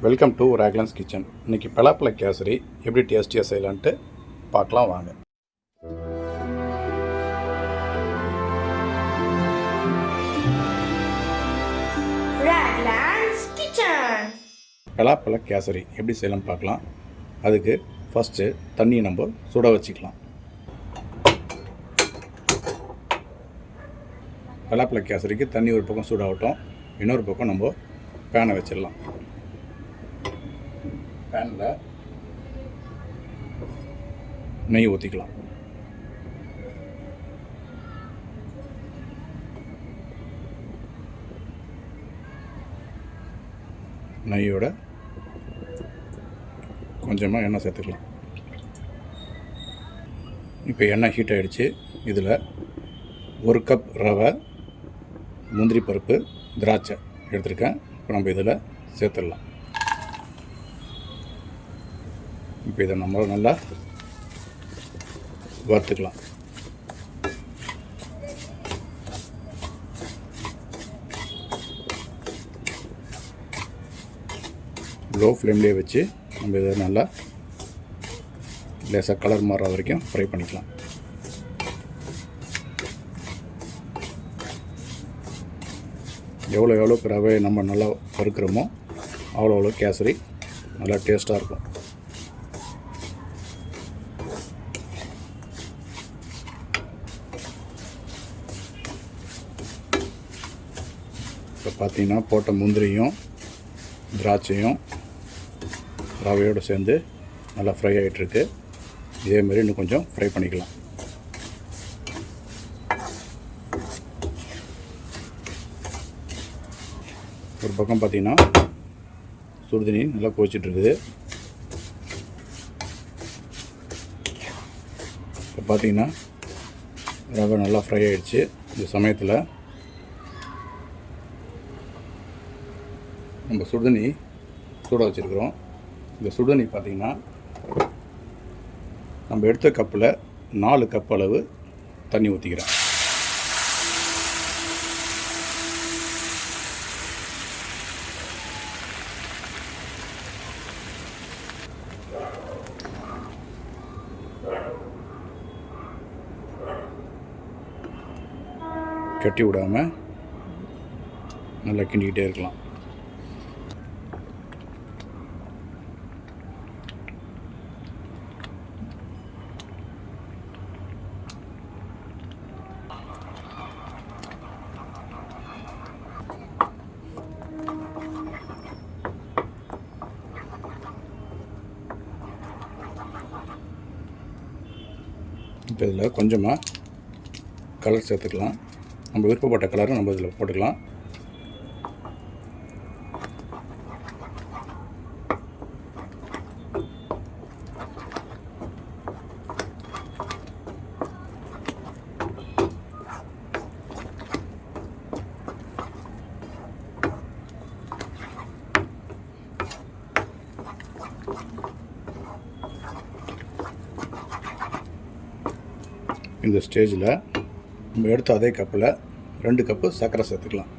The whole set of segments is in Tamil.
Welcome to Raglannskitchen. இன்னைக்கு பலாப்பழ கேசரி எப்படி டேஸ்டியாக செய்யலான்ட்டு பார்க்கலாம் வாங்க. Raglannskitchen. பலாப்பழ கேசரி எப்படி செய்யலாம்னு பார்க்கலாம். அதுக்கு ஃபஸ்ட்டு தண்ணியை நம்ம சுட வச்சுக்கலாம். பலாப்பழ கேசரிக்கு தண்ணி ஒரு பக்கம் சூடாகட்டும், இன்னொரு பக்கம் நம்ம பேனை வச்சிடலாம். பேனில் நெய் ஊற்றிக்கலாம். நெய்யோட கொஞ்சமாக எண்ணெய் சேர்த்துக்கலாம். இப்போ எண்ணெய் ஹீட் ஆகிடுச்சு. இதில் 1 கப் ரவை, முந்திரி பருப்பு, திராட்சை எடுத்துருக்கேன். இப்போ நம்ம இதில் சேர்த்துடலாம். இப்போ இதை நம்ம நல்லா வறுத்துக்கலாம். லோ ஃப்ளேம்லேயே வச்சு நம்ம இதை நல்லா லேசாக கலர் மாறுற வரைக்கும் ஃப்ரை பண்ணிக்கலாம். எவ்வளோக்கு ரவை நம்ம நல்லா வறுக்கிறோமோ அவ்வளோ கேசரி நல்லா டேஸ்ட்டாக இருக்கும். இப்போ பார்த்தீங்கன்னா போட்ட முந்திரியும் திராட்சையும் ரவையோடு சேர்ந்து நல்லா ஃப்ரை ஆகிட்டுருக்கு. இதேமாரி இன்னும் கொஞ்சம் ஃப்ரை பண்ணிக்கலாம். ஒரு பக்கம் பார்த்தீங்கன்னா சுடுதண்ணி நல்லா கொதிச்சிட்ருக்குது. இப்போ பார்த்தீங்கன்னா ரவை நல்லா ஃப்ரை ஆகிடுச்சு. இந்த சமயத்தில் நம்ம சுடுதண்ணி சூட வச்சுருக்கிறோம். இந்த சுடுதண்ணி பார்த்திங்கன்னா நம்ம எடுத்த கப்பில் 4 கப் அளவு தண்ணி ஊற்றிக்கிறேன். கட்டி விடாமல் நல்லா கிண்டிக்கிட்டே இருக்கலாம். இப்போ இதில் கொஞ்சமாக கலர் சேர்த்துக்கலாம். நம்ம விருப்பப்பட்ட கலரை நம்ம இதில் போட்டுக்கலாம். இந்த ஸ்டேஜில் நம்ம எடுத்த அதே கப்பில் 2 கப்பு சர்க்கரை சேர்த்துக்கலாம்.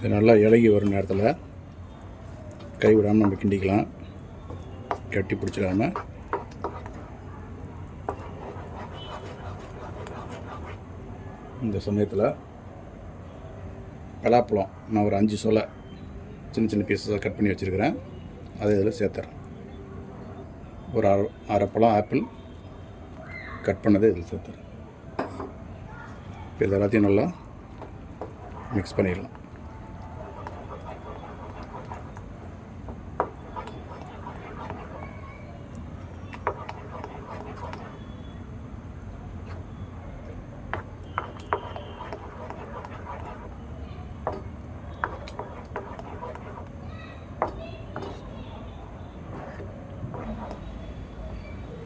இது நல்லா இலகி வரும் நேரத்தில் கைவிடாமல் நம்ம கிண்டிக்கலாம். கட்டி பிடிச்சிடாமல். இந்த சமயத்தில் பலாப்பழம் நான் ஒரு 5 சொலை சின்ன பீஸஸாக கட் பண்ணி வச்சுருக்கிறேன். அதை இதில் சேர்த்துறேன். ஒரு அரை பழம் ஆப்பிள் கட் பண்ணதை இதில் சேர்த்துறேன். இப்போ இது எல்லாத்தையும் நல்லா மிக்ஸ் பண்ணிடலாம்.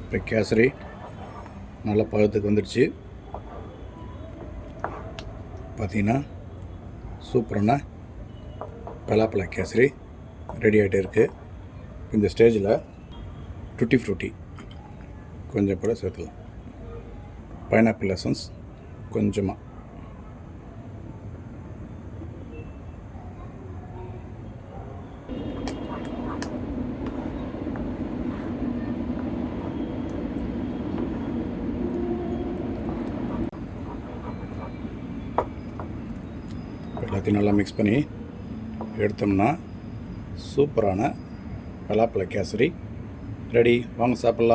இப்போ கேசரி நல்ல பழத்துக்கு வந்துடுச்சு. பார்த்திங்கன்னா சூப்பரான பலாப்பழ கேசரி ரெடி ஆகிட்டே இருக்குது. இந்த ஸ்டேஜில் டுட்டி ஃப்ரூட்டி கொஞ்சம் கூட சேர்த்துலாம். பைனாப்பிள் எசன்ஸ் கொஞ்சமாக. எல்லாத்தையும் நல்லா மிக்ஸ் பண்ணி எடுத்தோம்னா சூப்பரான பலாப்பழ கேசரி ரெடி. வாங்க சாப்பிட்லாம்.